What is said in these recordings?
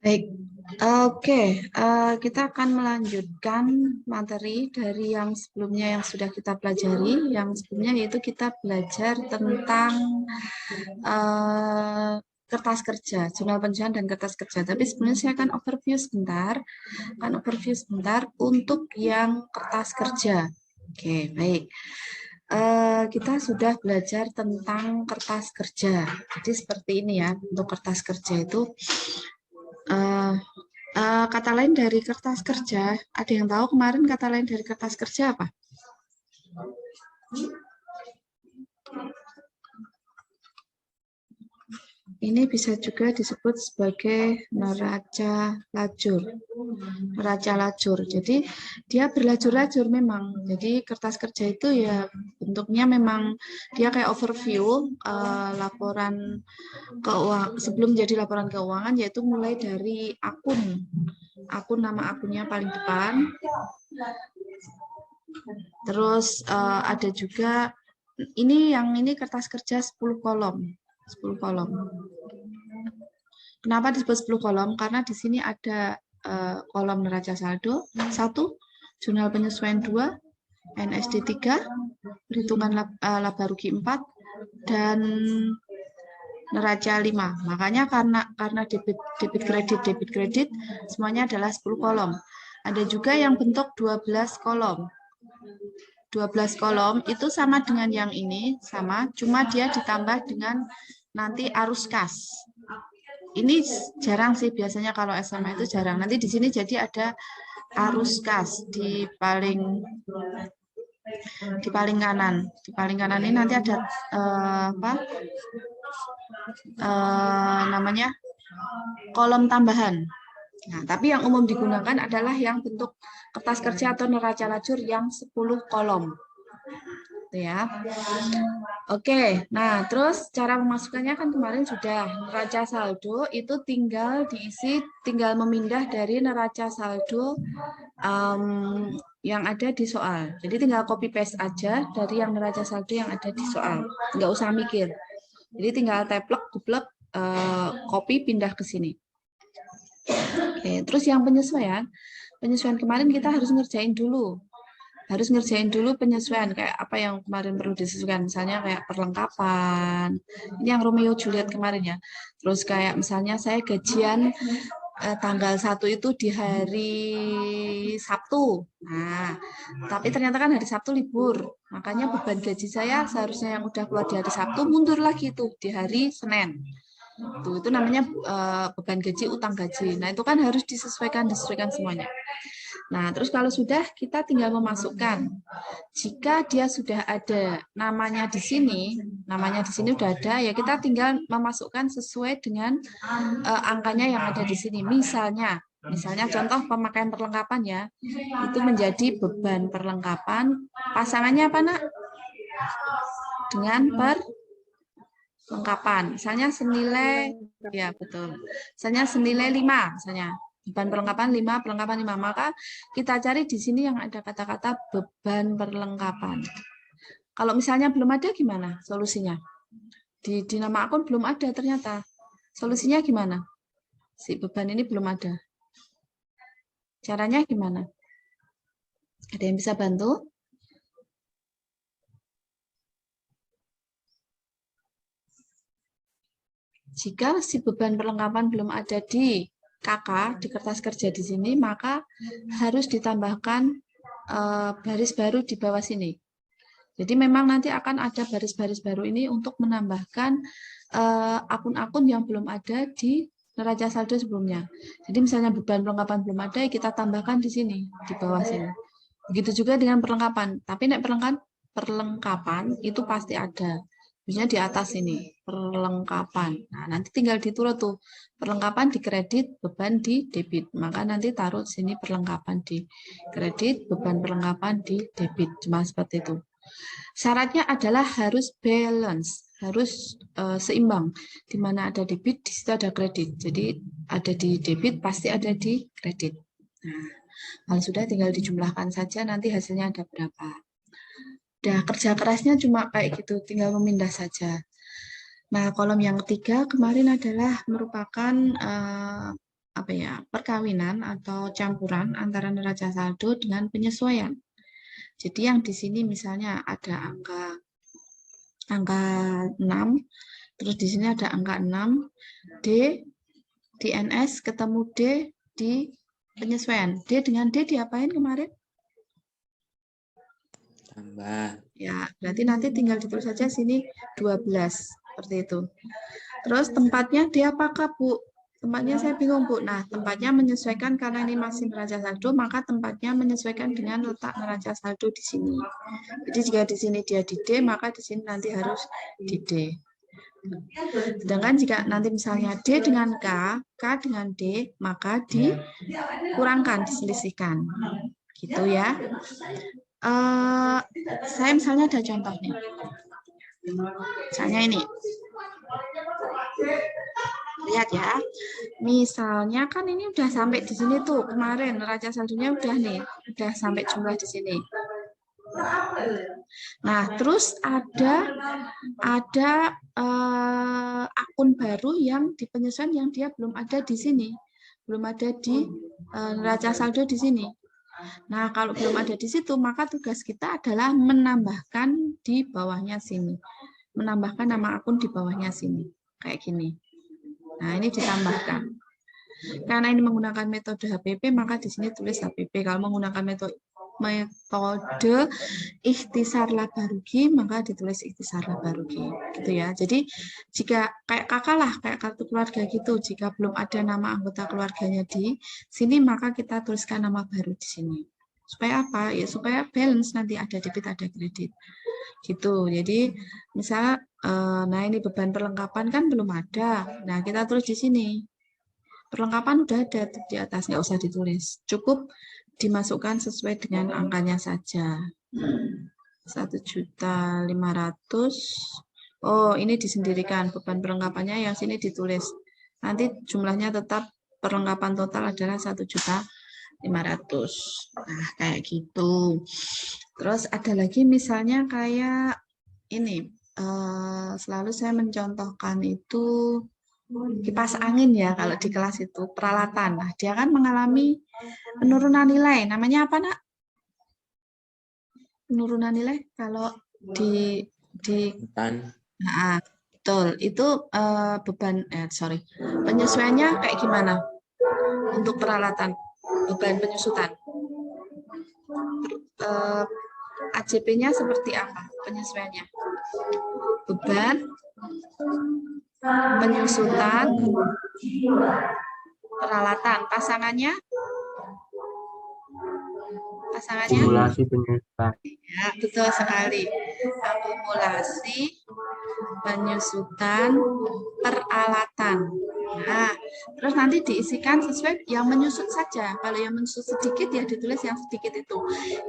Baik, oke, kita akan melanjutkan materi dari yang sebelumnya yang sudah kita pelajari. Yang sebelumnya yaitu kita belajar tentang kertas kerja, jurnal penjualan dan kertas kerja. Tapi sebelumnya saya akan overview sebentar untuk yang kertas kerja. Oke, baik. Kita sudah belajar tentang kertas kerja. Jadi seperti ini ya, untuk kertas kerja itu uh, kata lain dari kertas kerja. Ada yang tahu kemarin kata lain dari kertas kerja apa? Ini bisa juga disebut sebagai neraca lajur. Neraca lajur. Jadi dia berlajur-lajur memang. Jadi kertas kerja itu ya bentuknya memang dia kayak overview laporan keuangan sebelum jadi laporan keuangan, yaitu mulai dari akun nama akunnya paling depan. Terus ada juga ini kertas kerja 10 kolom. 10 kolom. Kenapa disebut 10 kolom? Karena di sini ada kolom neraca saldo 1, jurnal penyesuaian 2, NSD 3, perhitungan laba rugi 4, dan neraca 5. Makanya karena debit kredit semuanya adalah 10 kolom. Ada juga yang bentuk 12 kolom. 12 kolom itu sama dengan yang ini, sama, cuma dia ditambah dengan nanti arus kas. Ini jarang sih, biasanya kalau SMA itu jarang. Nanti di sini jadi ada arus kas di paling kanan. Di paling kanan ini nanti ada namanya kolom tambahan. Nah, tapi yang umum digunakan adalah yang bentuk kertas kerja atau neraca lajur yang 10 kolom. Ya. Oke, nah terus cara memasukkannya kan kemarin sudah. Neraca saldo itu tinggal diisi, tinggal memindah dari neraca saldo yang ada di soal. Jadi tinggal copy paste aja dari yang neraca saldo yang ada di soal. Nggak usah mikir. Jadi tinggal teplek, duplek, copy, pindah ke sini. Oke, terus yang penyesuaian kemarin kita harus ngerjain dulu. Penyesuaian kayak apa yang kemarin perlu disesuaikan, misalnya kayak perlengkapan. Ini yang Romeo Juliet kemarin ya. Terus kayak misalnya saya gajian tanggal 1 itu di hari Sabtu. Nah, tapi ternyata kan hari Sabtu libur. Makanya beban gaji saya seharusnya yang udah keluar di hari Sabtu mundur lagi tuh di hari Senin. Itu namanya beban gaji, utang gaji. Nah, itu kan harus disesuaikan semuanya. Nah, terus kalau sudah, kita tinggal memasukkan. Jika dia sudah ada namanya di sini udah ada, ya kita tinggal memasukkan sesuai dengan angkanya yang ada di sini. Misalnya contoh pemakaian perlengkapan ya, itu menjadi beban perlengkapan. Pasangannya apa, Nak? Dengan perlengkapan. Misalnya senilai, ya betul. Misalnya senilai 5, misalnya. Beban perlengkapan 5, perlengkapan 5. Maka kita cari di sini yang ada kata-kata beban perlengkapan. Kalau misalnya belum ada, gimana solusinya? Di nama akun belum ada ternyata. Solusinya gimana? Si beban ini belum ada. Caranya gimana? Ada yang bisa bantu? Jika si beban perlengkapan belum ada di KK, di kertas kerja di sini, maka harus ditambahkan baris baru di bawah sini. Jadi memang nanti akan ada baris-baris baru ini untuk menambahkan akun-akun yang belum ada di neraca saldo sebelumnya. Jadi misalnya beban perlengkapan belum ada, kita tambahkan di sini, di bawah sini. Begitu juga dengan perlengkapan. Tapi nek perlengkapan itu pasti ada. Misalnya di atas ini, perlengkapan. Nah, nanti tinggal diturut tuh. Perlengkapan di kredit, beban di debit. Maka nanti taruh sini perlengkapan di kredit, beban perlengkapan di debit. Cuma seperti itu. Syaratnya adalah harus balance, harus seimbang. Di mana ada debit, di situ ada kredit. Jadi ada di debit, pasti ada di kredit. Nah, kalau sudah tinggal dijumlahkan saja, nanti hasilnya ada berapa. Udah, kerja kerasnya cuma kayak gitu, tinggal memindah saja. Nah, kolom yang ketiga kemarin adalah merupakan apa ya, perkawinan atau campuran antara neraca saldo dengan penyesuaian. Jadi yang di sini misalnya ada angka 6, terus di sini ada angka 6, D di NS ketemu D di penyesuaian. D dengan D diapain kemarin? Tambah. Ya, berarti nanti tinggal ditulis saja sini 12, seperti itu. Terus tempatnya D apakah, Bu? Tempatnya saya bingung, Bu. Nah, tempatnya menyesuaikan karena ini masih neraca saldo, maka tempatnya menyesuaikan dengan letak neraca saldo di sini. Jadi jika di sini dia di D, maka di sini nanti harus di D. Sedangkan jika nanti misalnya D dengan K dengan D, maka dikurangkan, diselisihkan. Gitu ya. Saya misalnya ada contoh nih. Misalnya ini. Lihat ya. Misalnya kan ini udah sampai di sini tuh. Kemarin neraca saldonya udah nih. Udah sampai jumlah di sini. Nah, terus ada akun baru yang di penyesuaian yang dia belum ada di sini. Belum ada di neraca saldo di sini. Nah, kalau belum ada di situ, maka tugas kita adalah menambahkan di bawahnya sini. Menambahkan nama akun di bawahnya sini. Kayak gini. Nah, ini ditambahkan. Karena ini menggunakan metode HPP, maka di sini tulis HPP. Kalau menggunakan metode ikhtisar laba rugi, maka ditulis ikhtisar laba rugi. Gitu ya. Jadi, jika kayak kakak lah, kayak kartu keluarga gitu, jika belum ada nama anggota keluarganya di sini, maka kita tuliskan nama baru di sini. Supaya apa? Ya supaya balance, nanti ada debit, ada kredit. Gitu. Jadi, misal nah ini beban perlengkapan kan belum ada. Nah, kita tulis di sini. Perlengkapan udah ada di atas, nggak usah ditulis. Cukup dimasukkan sesuai dengan angkanya saja. 1.500.000. Oh, ini disendirikan. Beban perlengkapannya yang sini ditulis. Nanti jumlahnya tetap perlengkapan total adalah 1.500.000. Nah, kayak gitu. Terus ada lagi misalnya kayak ini. Selalu saya mencontohkan itu kipas angin ya kalau di kelas itu peralatan. Nah, dia kan mengalami penurunan nilai. Namanya apa, Nak? Penurunan nilai kalau di betul. Itu penyesuaiannya kayak gimana untuk peralatan beban penyusutan? AJP-nya seperti apa penyesuaiannya? Beban penyusutan peralatan. Pasangannya akumulasi penyusutan. Ya, betul sekali. Akumulasi penyusutan peralatan. Nah, terus nanti diisikan sesuai yang menyusut saja. Kalau yang menyusut sedikit ya ditulis yang sedikit itu.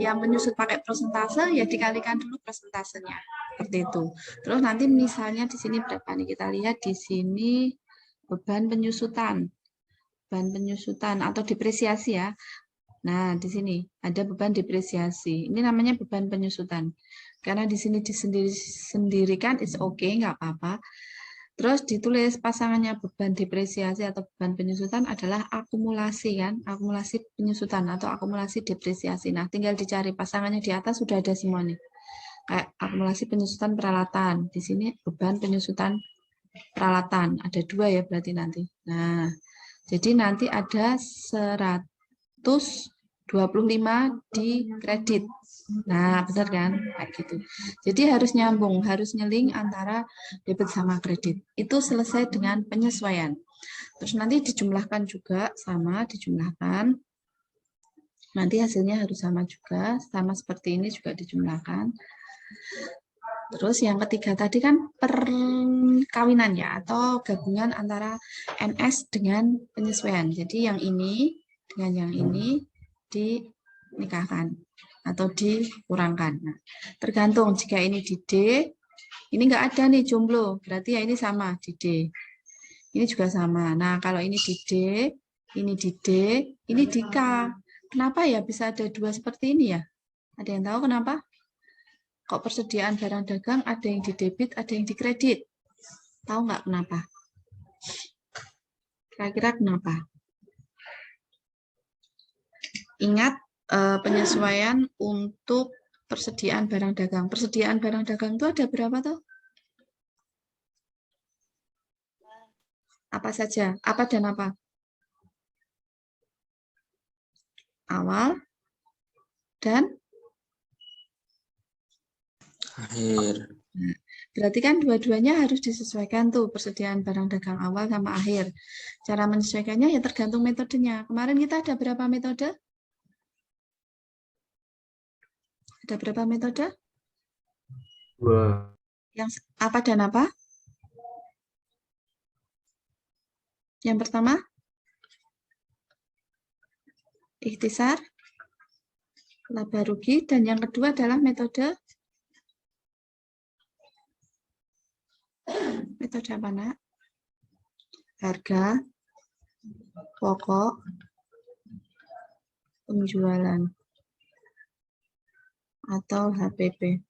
Yang menyusut pakai persentase ya dikalikan dulu persentasenya. Seperti itu. Terus nanti misalnya di sini berapa nih? Kita lihat di sini beban penyusutan. Beban penyusutan atau depresiasi ya. Nah, di sini ada beban depresiasi. Ini namanya beban penyusutan. Karena di sini disendirikan, is okay, nggak apa-apa. Terus ditulis pasangannya beban depresiasi atau beban penyusutan adalah akumulasi kan, akumulasi penyusutan atau akumulasi depresiasi. Nah, tinggal dicari pasangannya di atas sudah ada semua nih. Kayak akumulasi penyusutan peralatan. Di sini beban penyusutan peralatan. Ada 2 ya berarti nanti. Nah, jadi nanti ada 125 di kredit. Nah, benar kan? Kayak gitu. Jadi harus nyambung, harus nyeling antara debit sama kredit. Itu selesai dengan penyesuaian. Terus nanti dijumlahkan juga, sama dijumlahkan. Nanti hasilnya harus sama juga, sama seperti ini juga dijumlahkan. Terus yang ketiga tadi kan perkawinan ya, atau gabungan antara NS dengan penyesuaian. Jadi yang ini dengan yang ini dinikahkan atau dikurangkan. Nah, tergantung jika ini di D, ini nggak ada nih jomblo, berarti ya ini sama di D. Ini juga sama. Nah, kalau ini di D, ini di D, ini di K. Kenapa ya bisa ada 2 seperti ini ya? Ada yang tahu kenapa? Kok persediaan barang dagang ada yang di debit, ada yang di kredit? Tahu nggak kenapa? Kira-kira kenapa? Ingat penyesuaian untuk persediaan barang dagang. Persediaan barang dagang itu ada berapa tuh? Apa saja? Apa dan apa? Awal dan Akhir. Nah, berarti kan dua-duanya harus disesuaikan tuh, persediaan barang dagang awal sama akhir. Cara menyesuaikannya ya tergantung metodenya. Kemarin kita ada berapa metode? Ada berapa metode? 2. Yang apa dan apa? Yang pertama, ikhtisar, laba rugi, dan yang kedua adalah metode apa, Nak? Harga pokok penjualan atau HPP.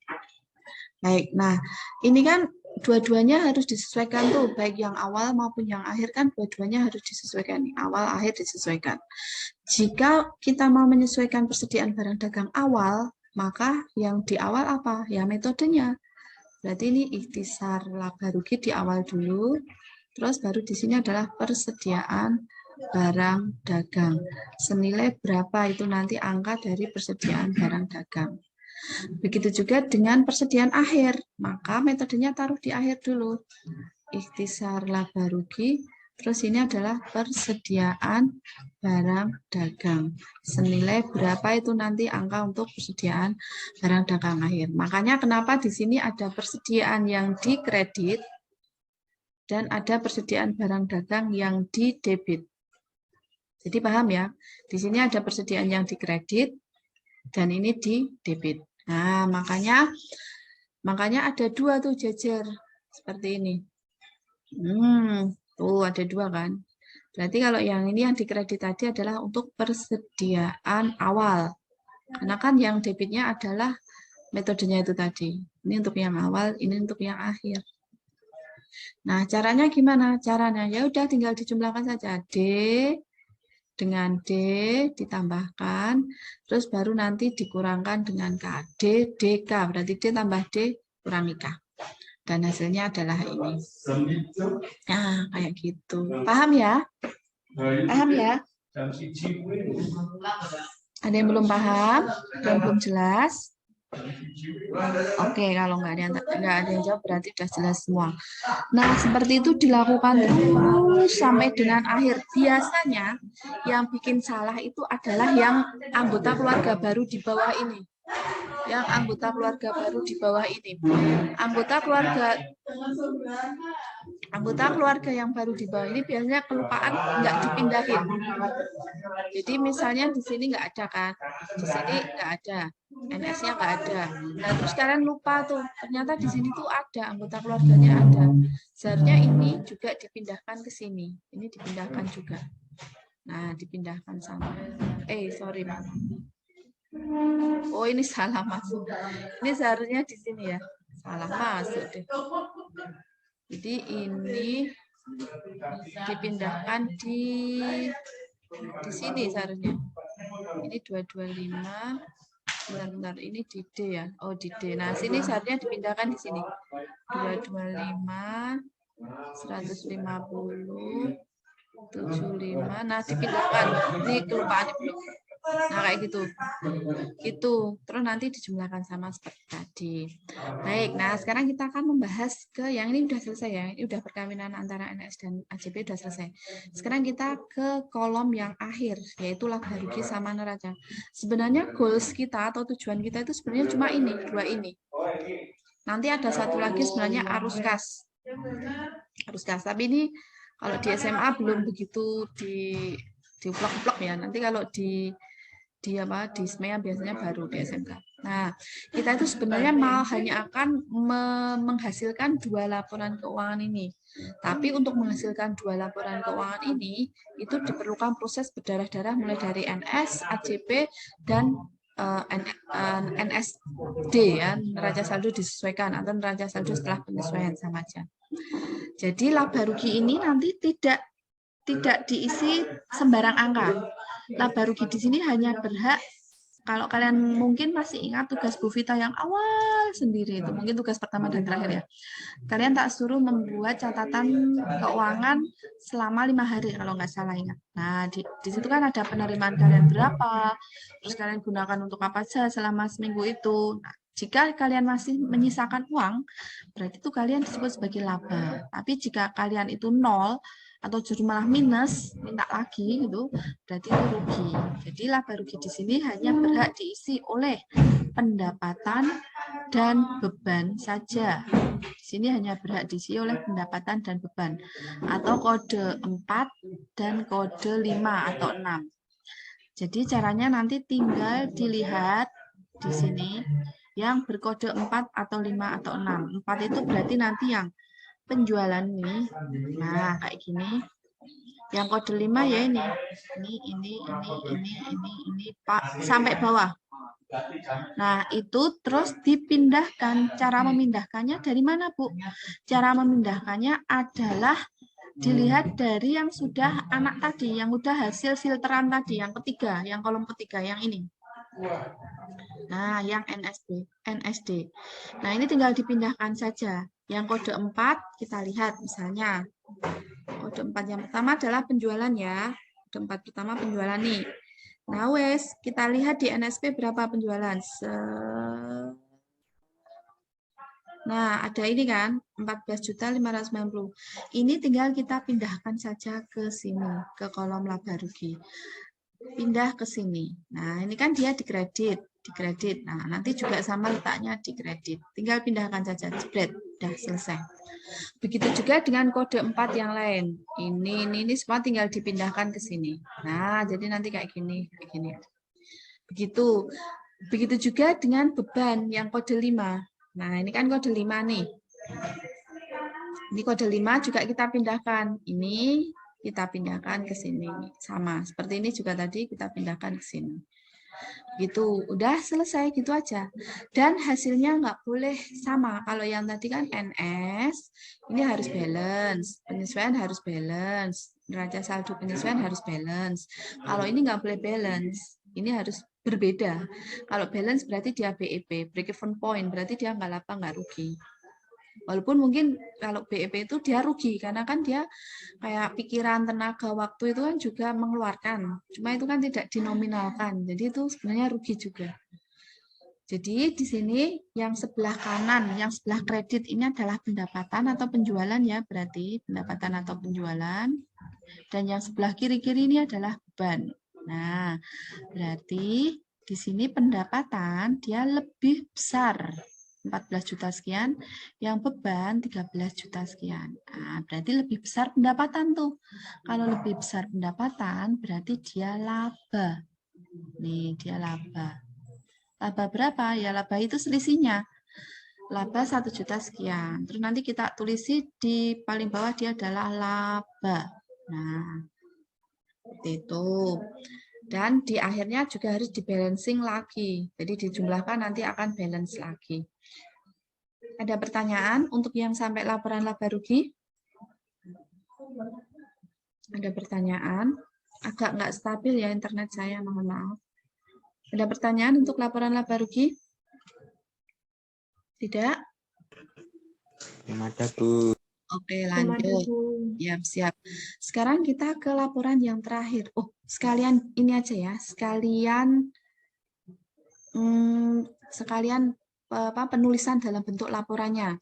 Baik, nah ini kan dua-duanya harus disesuaikan tuh, baik yang awal maupun yang akhir kan dua-duanya harus disesuaikan. Awal, akhir disesuaikan. Jika kita mau menyesuaikan persediaan barang dagang awal, maka yang di awal apa? Ya metodenya. Berarti ini ikhtisar laba rugi di awal dulu, terus baru di sini adalah persediaan barang dagang. Senilai berapa itu nanti angka dari persediaan barang dagang. Begitu juga dengan persediaan akhir, maka metodenya taruh di akhir dulu. Ikhtisar laba rugi, terus ini adalah persediaan barang dagang. Senilai berapa itu nanti angka untuk persediaan barang dagang akhir. Makanya kenapa di sini ada persediaan yang dikredit dan ada persediaan barang dagang yang didebit. Jadi paham ya? Di sini ada persediaan yang dikredit dan ini didebit. Nah, makanya ada dua tuh jajar seperti ini. Tuh ada dua kan. Berarti kalau yang ini yang dikredit tadi adalah untuk persediaan awal. Karena kan yang debitnya adalah metodenya itu tadi. Ini untuk yang awal, ini untuk yang akhir. Nah, caranya gimana? Caranya ya udah tinggal dijumlahkan saja. D dengan D ditambahkan, terus baru nanti dikurangkan dengan K. D, DK, berarti D tambah D kurangi K. Dan hasilnya adalah ini. Nah, kayak gitu. Paham ya? Paham ya? Ada yang belum paham? Yang belum jelas? Oke, kalau nggak ada yang jawab berarti sudah jelas semua. Nah, seperti itu dilakukan terus sampai dengan akhir. Biasanya yang bikin salah itu adalah yang anggota keluarga baru di bawah ini. Yang anggota keluarga baru di bawah ini. Anggota keluarga yang baru di bawah ini biasanya kelupaan nggak dipindahin. Jadi misalnya di sini nggak ada kan, di sini nggak ada, NS-nya nggak ada. Nah terus kalian lupa tuh, ternyata di sini tuh ada, anggota keluarganya ada. Seharusnya ini juga dipindahkan ke sini, ini dipindahkan juga. Nah dipindahkan sama. Sorry Mas. Oh ini salah masuk. Ini seharusnya di sini ya, salah masuk deh. Jadi ini dipindahkan di sini seharusnya. Ini 225. Bentar, ini di D ya. Oh, di D. Nah, sini seharusnya dipindahkan di sini. 225, 150, 75. Nah, dipindahkan. Ini kelupaan belum. Nah, kayak gitu. Gitu. Terus nanti dijumlahkan sama seperti tadi. Baik, nah sekarang kita akan membahas ke yang ini udah selesai ya. Ini udah perkawinan antara NS dan AJP udah selesai. Sekarang kita ke kolom yang akhir, yaitu laba rugi sama neraca. Sebenarnya goals kita atau tujuan kita itu sebenarnya cuma ini, dua ini. Nanti ada satu lagi sebenarnya arus kas. Arus kas, tapi ini kalau di SMA belum begitu diuplok-uplok ya. Nanti kalau di SMEA biasanya baru di SMK. Nah, kita itu sebenarnya hanya akan menghasilkan dua laporan keuangan ini. Tapi untuk menghasilkan dua laporan keuangan ini, itu diperlukan proses berdarah-darah mulai dari NS, AJP, dan NSD ya, neraca saldo disesuaikan atau neraca saldo setelah penyesuaian sama aja. Jadi laba rugi ini nanti tidak diisi sembarang angka. laba rugi di sini hanya berhak, kalau kalian mungkin masih ingat tugas Bu Vita yang awal sendiri itu, mungkin tugas pertama dan terakhir ya. Kalian tak suruh membuat catatan keuangan selama 5 hari kalau nggak salah ingat. Nah, di situ kan ada penerimaan kalian berapa, terus kalian gunakan untuk apa saja selama seminggu itu. Nah, jika kalian masih menyisakan uang, berarti itu kalian disebut sebagai laba. Tapi jika kalian itu nol atau justru malah minus, minta lagi gitu, berarti itu rugi. Jadi laba rugi di sini hanya berhak diisi oleh pendapatan dan beban saja. Di sini hanya berhak diisi oleh pendapatan dan beban, atau kode 4 dan kode 5 atau 6. Jadi caranya nanti tinggal dilihat di sini yang berkode 4 atau 5 atau 6. 4 itu berarti nanti yang penjualan ini. Nah, kayak gini. Yang kode 5 ya ini. Ini Pak sampai bawah. Nah, itu terus dipindahkan. Cara memindahkannya dari mana, Bu? Cara memindahkannya adalah dilihat dari yang sudah anak tadi, yang udah hasil filteran tadi, yang ketiga, yang kolom ketiga, yang ini. Nah, yang NSD. Nah, ini tinggal dipindahkan saja. Yang kode 4, kita lihat misalnya. Kode 4 yang pertama adalah penjualan ya. Kode 4 pertama penjualan nih. Nah, wes, kita lihat di NSP berapa penjualan. Nah, ada ini kan, 14.590. Ini tinggal kita pindahkan saja ke sini, ke kolom laba rugi. Pindah ke sini. Nah, ini kan dia dikredit. Nah, nanti juga sama letaknya dikredit. Tinggal pindahkan saja, jebret, udah selesai. Begitu juga dengan kode 4 yang lain. Ini semua tinggal dipindahkan ke sini. Nah, jadi nanti kayak gini. Begitu. Begitu juga dengan beban yang kode 5. Nah, ini kan kode 5 nih. Ini kode 5 juga kita pindahkan. Ini kita pindahkan ke sini. Sama, seperti ini juga tadi kita pindahkan ke sini. Gitu, udah selesai gitu aja. Dan hasilnya nggak boleh sama. Kalau yang tadi kan NS, ini harus balance. Penyesuaian harus balance. Neraca saldo penyesuaian harus balance. Kalau ini nggak boleh balance. Ini harus berbeda. Kalau balance berarti dia BEP, break-even point, berarti dia nggak laba, nggak rugi. Walaupun mungkin kalau BEP itu dia rugi, karena kan dia kayak pikiran, tenaga, waktu itu kan juga mengeluarkan. Cuma itu kan tidak dinominalkan, jadi itu sebenarnya rugi juga. Jadi di sini yang sebelah kanan, yang sebelah kredit ini adalah pendapatan atau penjualan ya, berarti pendapatan atau penjualan. Dan yang sebelah kiri-kiri ini adalah beban. Nah, berarti di sini pendapatan dia lebih besar. 14 juta sekian, yang beban 13 juta sekian. Nah, berarti lebih besar pendapatan tuh. Kalau lebih besar pendapatan, berarti dia laba. Nih, dia laba. Laba berapa? Ya, laba itu selisihnya. Laba 1 juta sekian. Terus nanti kita tulisi di paling bawah dia adalah laba. Nah, seperti itu. Dan di akhirnya juga harus dibalancing lagi. Jadi dijumlahkan nanti akan balance lagi. Ada pertanyaan untuk yang sampai laporan laba rugi? Ada pertanyaan? Agak nggak stabil ya internet saya, mohon maaf. Ada pertanyaan untuk laporan laba rugi? Tidak? Belum ada, Bu. Oke, lanjut. Ya, siap. Sekarang kita ke laporan yang terakhir. Oh, sekalian ini aja ya. Sekalian penulisan dalam bentuk laporannya.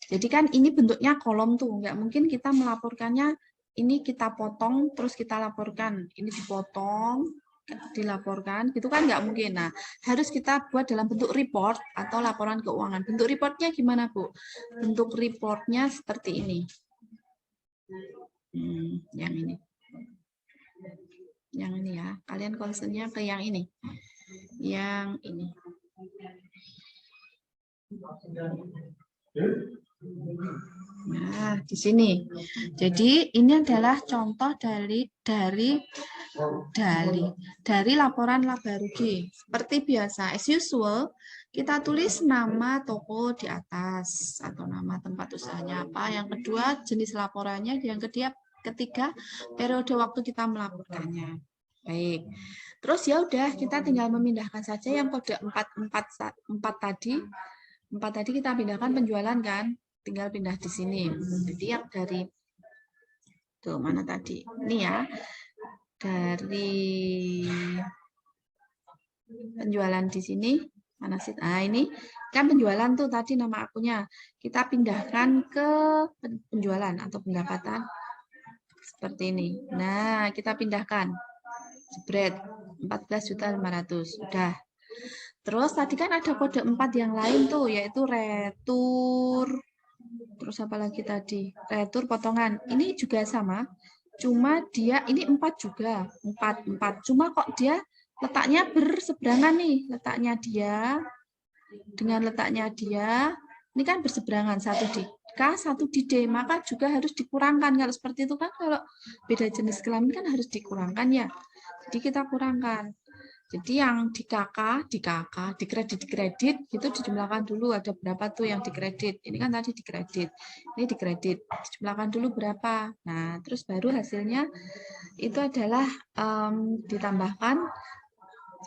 Jadi kan ini bentuknya kolom tuh, nggak mungkin kita melaporkannya ini kita potong terus kita laporkan, ini dipotong dilaporkan, gitu kan nggak mungkin. Nah, harus kita buat dalam bentuk report atau laporan keuangan. Bentuk reportnya gimana, Bu? Bentuk reportnya seperti ini. Yang ini. Yang ini ya. Kalian concernnya ke yang ini. Yang ini. Nah, di sini. Jadi ini adalah contoh dari laporan laba rugi. Seperti biasa, as usual, kita tulis nama toko di atas atau nama tempat usahanya apa. Yang kedua, jenis laporannya. Yang ketiga, periode waktu kita melaporkannya. Baik. Terus ya udah, kita tinggal memindahkan saja yang kode 4 tadi. 4 tadi kita pindahkan penjualan kan? Tinggal pindah di sini. Jadi yang dari tuh mana tadi? Ini ya. Dari penjualan di sini mana sih? Nah, ini kan penjualan tuh tadi nama akunnya. Kita pindahkan ke penjualan atau pendapatan seperti ini. Nah, kita pindahkan. Jebret 14.500.000. Sudah. Terus tadi kan ada kode 4 yang lain tuh, yaitu retur. Terus apa lagi tadi? Retur potongan. Ini juga sama. Cuma dia ini 4 juga. 4. Cuma kok dia letaknya berseberangan nih. Letaknya dia dengan letaknya dia. Ini kan berseberangan, satu di K, satu di D, maka juga harus dikurangkan. Kalau seperti itu kan, kalau beda jenis kelamin kan harus dikurangkan ya. Jadi kita kurangkan. Jadi yang di KK, di kredit, itu dijumlahkan dulu. Ada berapa tuh yang dikredit. Ini kan tadi dikredit. Ini dikredit. Dijumlahkan dulu berapa. Nah, terus baru hasilnya itu adalah ditambahkan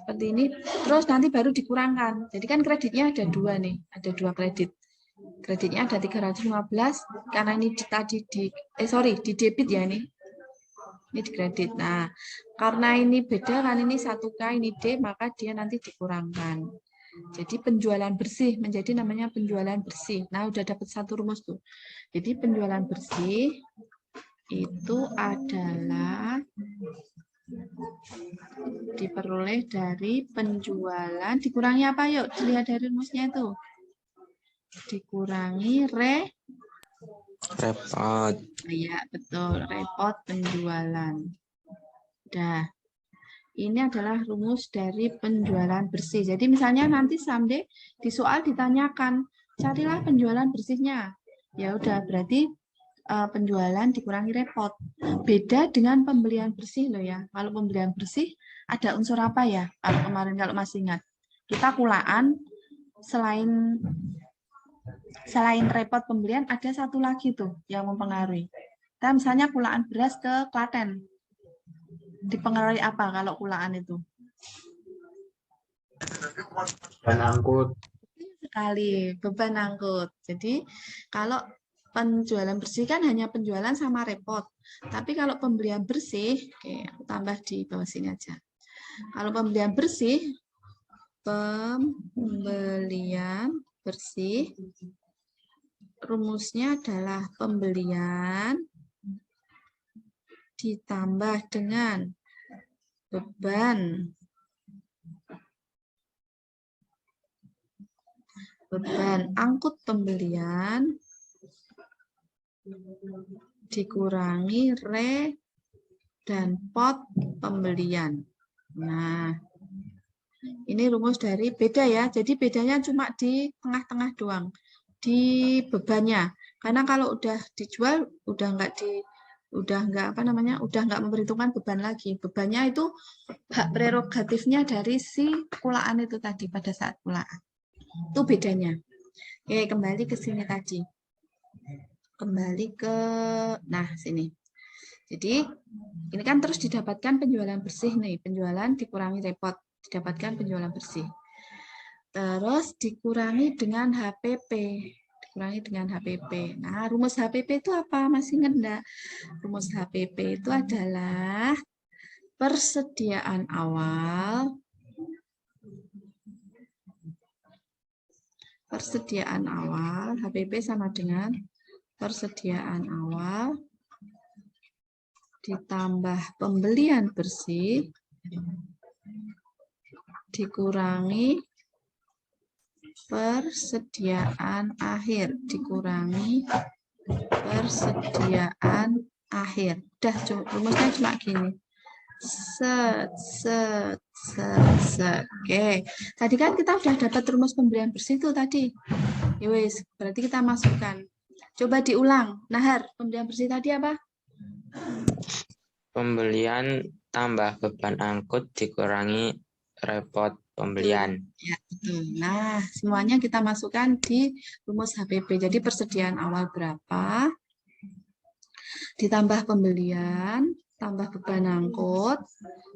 seperti ini. Terus nanti baru dikurangkan. Jadi kan kreditnya ada 2 nih. Ada 2 kredit. Kreditnya ada 315 karena ini tadi di debit ya ini. Ini di kredit. Nah, karena ini beda kan ini 1K ini D, maka dia nanti dikurangkan. Jadi penjualan bersih menjadi namanya penjualan bersih. Nah, udah dapat satu rumus tuh. Jadi penjualan bersih itu adalah diperoleh dari penjualan dikurangi apa yuk? Dilihat dari rumusnya itu. Dikurangi repot. Ya, betul. Repot penjualan. Dah. Ini adalah rumus dari penjualan bersih. Jadi misalnya nanti someday di soal ditanyakan, carilah penjualan bersihnya. Ya udah, berarti penjualan dikurangi repot. Beda dengan pembelian bersih loh ya. Kalau pembelian bersih ada unsur apa ya? Kalau kemarin kalau masih ingat. Kita kulaan selain repot pembelian ada satu lagi tuh yang mempengaruhi. Kita misalnya kulaan beras ke Klaten. Dipengaruhi apa kalau kulaan itu? Dan angkut. Sekali, beban angkut. Jadi kalau penjualan bersih kan hanya penjualan sama repot. Tapi kalau pembelian bersih, oke, aku tambah di bawah sini aja. Kalau pembelian bersih rumusnya adalah pembelian ditambah dengan beban angkut pembelian dikurangi dan pot pembelian. Nah, ini rumus dari beda ya. Jadi bedanya cuma di tengah-tengah doang, di bebannya. Karena kalau udah dijual udah nggak memperhitungkan beban lagi. Bebannya itu hak prerogatifnya dari si kulaan itu tadi pada saat kulaan. Itu bedanya. Oke, kembali ke sini tadi. Kembali ke sini. Jadi ini kan terus didapatkan penjualan bersih nih, penjualan dikurangi repot, didapatkan penjualan bersih. Terus dikurangi dengan HPP. Nah, rumus HPP itu apa? Masih ingat enggak? Rumus HPP itu adalah persediaan awal HPP sama dengan persediaan awal ditambah pembelian bersih dikurangi persediaan akhir. Udah, rumusnya cuma gini. Oke. Tadi kan kita udah dapat rumus pembelian bersih itu tadi. Yowis, berarti kita masukkan. Coba diulang. Nahar, pembelian bersih tadi apa? Pembelian tambah beban angkut dikurangi repot pembelian. Ya, betul. Nah, semuanya kita masukkan di rumus HPP. Jadi persediaan awal berapa? Ditambah pembelian tambah beban angkut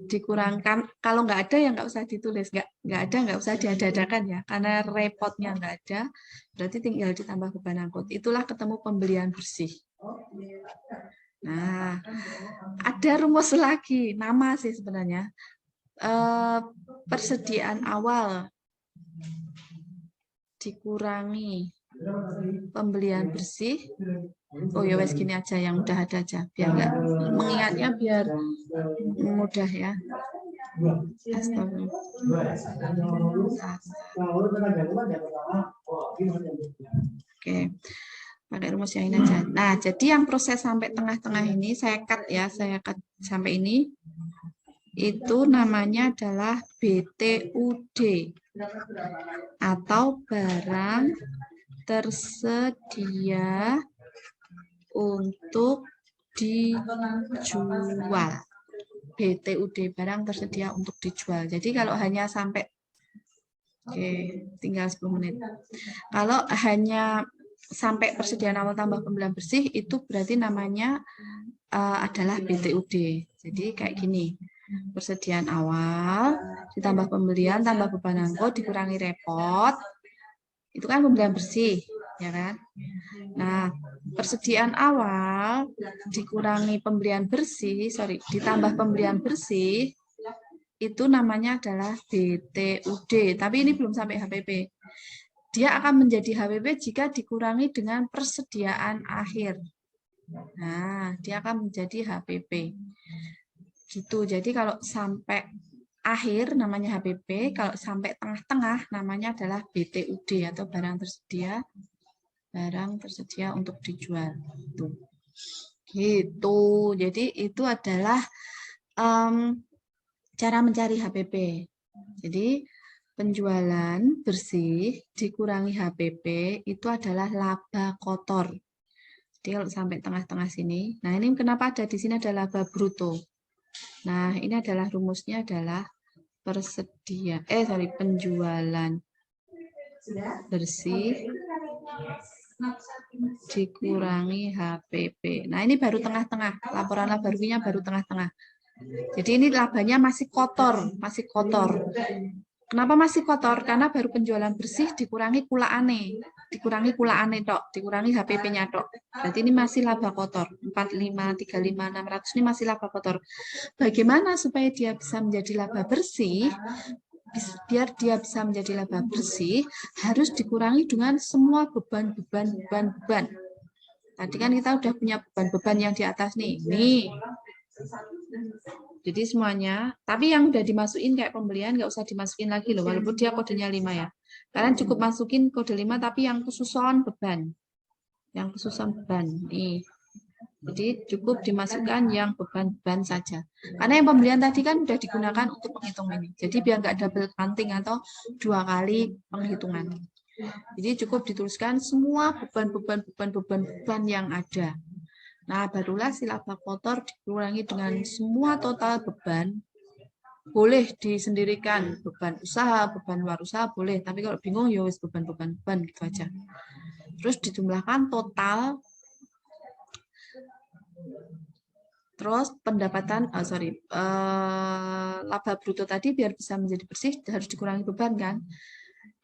dikurangkan, kalau nggak ada ya nggak usah ditulis, nggak ada nggak usah diadakan ya, karena repotnya nggak ada, berarti tinggal ditambah beban angkut. Itulah ketemu pembelian bersih. Nah, ada rumus lagi, nama sih sebenarnya. Persediaan awal dikurangi pembelian bersih. Oh ya wes gini aja, yang udah ada aja, biar nggak mengingatnya biar mudah ya. Oke, pakai rumus yang ini aja. Nah, jadi yang proses sampai tengah-tengah ini saya cut ya, saya cut sampai ini. Itu namanya adalah BTUD atau barang tersedia untuk dijual. BTUD, barang tersedia untuk dijual. Jadi kalau hanya sampai, oke, tinggal 10 menit. Kalau hanya sampai persediaan awal tambah pembelian bersih, itu berarti namanya adalah BTUD. Jadi kayak gini. Persediaan awal ditambah pembelian tambah beban angkut dikurangi repot, itu kan pembelian bersih ya kan. Nah, persediaan awal dikurangi pembelian bersih, ditambah pembelian bersih, itu namanya adalah BTUD, tapi ini belum sampai HPP. Dia akan menjadi HPP jika dikurangi dengan persediaan akhir. Nah, dia akan menjadi HPP. Gitu. Jadi kalau sampai akhir namanya HPP, kalau sampai tengah-tengah namanya adalah BTUD atau barang tersedia untuk dijual. Gitu. Jadi itu adalah cara mencari HPP. Jadi penjualan bersih dikurangi HPP itu adalah laba kotor. Jadi kalau sampai tengah-tengah sini, nah ini kenapa ada di sini ada laba bruto. Nah, ini adalah rumusnya adalah penjualan bersih dikurangi HPP. Nah, ini baru tengah-tengah. Laporan laba ruginya baru tengah-tengah. Jadi ini labanya masih kotor, Kenapa masih kotor? Karena baru penjualan bersih dikurangi kulaane tok, dikurangi HPP-nya tok. Berarti ini masih laba kotor. 45, 35, 600 ini masih laba kotor. Bagaimana supaya dia bisa menjadi laba bersih? Biar dia bisa menjadi laba bersih, harus dikurangi dengan semua beban. Tadi kan kita udah punya beban-beban yang di atas nih. Jadi semuanya, tapi yang udah dimasukin kayak pembelian nggak usah dimasukin lagi loh, walaupun dia kodenya 5 ya. Kalian cukup masukin kode 5 tapi yang khususon beban. Nih. Jadi cukup dimasukkan yang beban-beban saja. Karena yang pembelian tadi kan udah digunakan untuk menghitung ini. Jadi biar nggak double counting atau 2 kali penghitungan. Jadi cukup dituliskan semua beban yang ada. Nah, barulah si laba kotor dikurangi dengan semua total beban. Boleh disendirikan beban usaha, beban luar usaha boleh, tapi kalau bingung ya wis beban gitu aja. Terus dijumlahkan total. Terus pendapatan, laba bruto tadi biar bisa menjadi bersih harus dikurangi beban kan.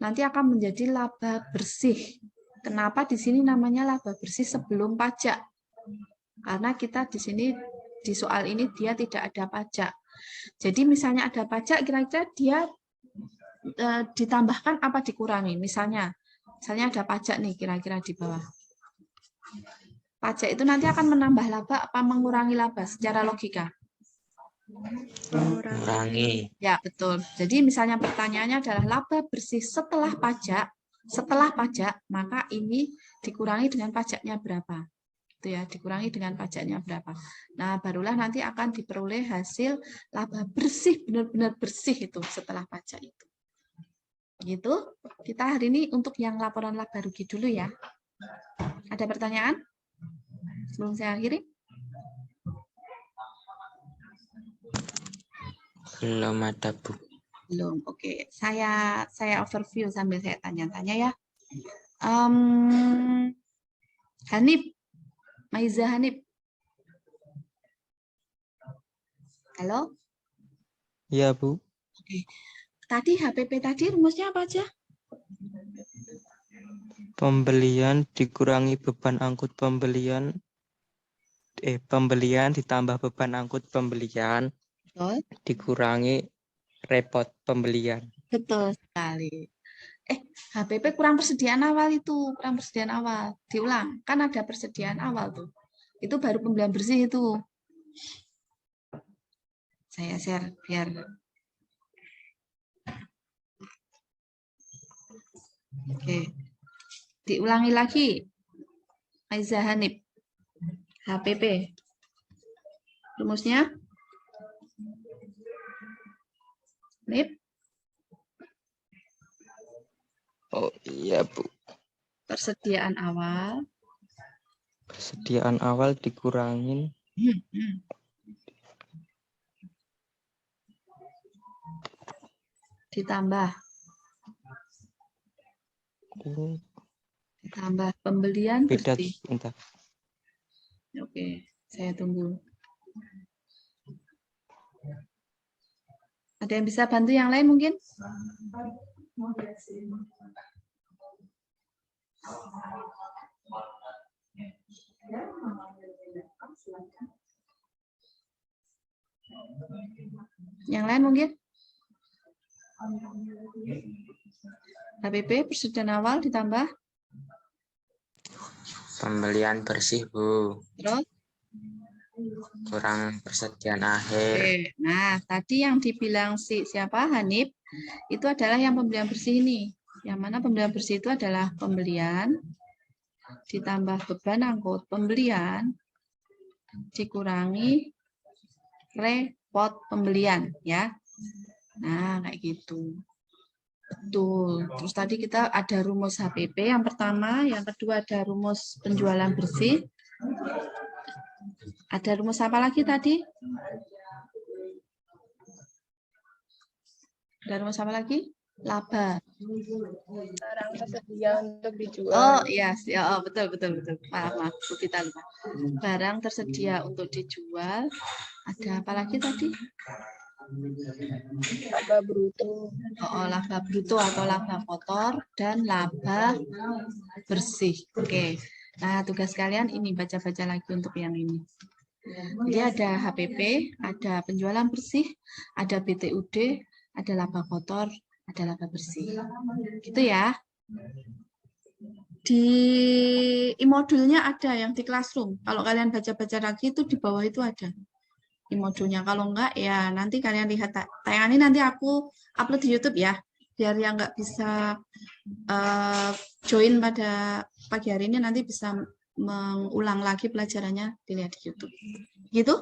Nanti akan menjadi laba bersih. Kenapa di sini namanya laba bersih sebelum pajak? Karena kita di sini di soal ini dia tidak ada pajak. Jadi misalnya ada pajak, kira-kira dia ditambahkan apa dikurangi? Misalnya ada pajak nih kira-kira di bawah. Pajak itu nanti akan menambah laba apa mengurangi laba secara logika? Mengurangi. Ya, betul. Jadi misalnya pertanyaannya adalah laba bersih setelah pajak, maka ini dikurangi dengan pajaknya berapa? Ya, dikurangi dengan pajaknya berapa. Nah, barulah nanti akan diperoleh hasil laba bersih, benar-benar bersih itu setelah pajak itu. Gitu. Kita hari ini untuk yang laporan laba rugi dulu ya. Ada pertanyaan? Sebelum saya akhiri? Belum ada, Bu. Belum. Oke. Saya overview sambil saya tanya-tanya ya. Hanif, Maiza Hanif. Halo? Iya, Bu. Oke. Tadi HPP tadi rumusnya apa aja? Pembelian dikurangi beban angkut pembelian. Pembelian ditambah beban angkut pembelian Betul. dikurangi repot pembelian. Betul sekali. HPP kurang persediaan awal itu, kurang persediaan awal. Diulang, kan ada persediaan awal tuh. Itu baru pembelian bersih itu. Saya share biar. Oke. Diulangi lagi. Aiza Hanif. HPP. Rumusnya? Nip. Oh iya, Bu. Persediaan awal. Persediaan awal dikurangin Ditambah pembelian beda bersih. entah. Oke, saya tunggu. Ada yang bisa bantu yang lain mungkin? Yang lain mungkin? HPP persediaan awal ditambah Pembelian bersih, Bu. terus? Kurang persediaan akhir. Oke. Nah, tadi yang dibilang siapa Hanif itu adalah yang pembelian bersih ini. Yang mana pembelian bersih itu adalah pembelian ditambah beban angkut pembelian dikurangi repot pembelian ya. Nah, kayak gitu. Betul. Terus tadi kita ada rumus HPP yang pertama, yang kedua ada rumus penjualan bersih. Ada rumus apa lagi tadi? Ada rumus apa lagi? Laba. Barang tersedia untuk dijual. Oh iya, oh, betul. Maaf, kita lupa. Barang tersedia untuk dijual. Ada apa lagi tadi? Laba bruto. Oh, laba bruto atau laba kotor dan laba bersih. Oke. Nah, tugas kalian ini baca-baca lagi untuk yang ini. Jadi ada HPP, ada penjualan bersih, ada BTUD, ada laba kotor, ada laba bersih. Gitu ya. Di e-modulnya ada yang di Classroom. Kalau kalian baca-baca lagi itu di bawah itu ada e-modulnya. Kalau enggak ya nanti kalian lihat tayangan ini, nanti aku upload di YouTube ya. Biar yang nggak bisa join pada pagi hari ini nanti bisa mengulang lagi pelajarannya, dilihat di YouTube. Gitu?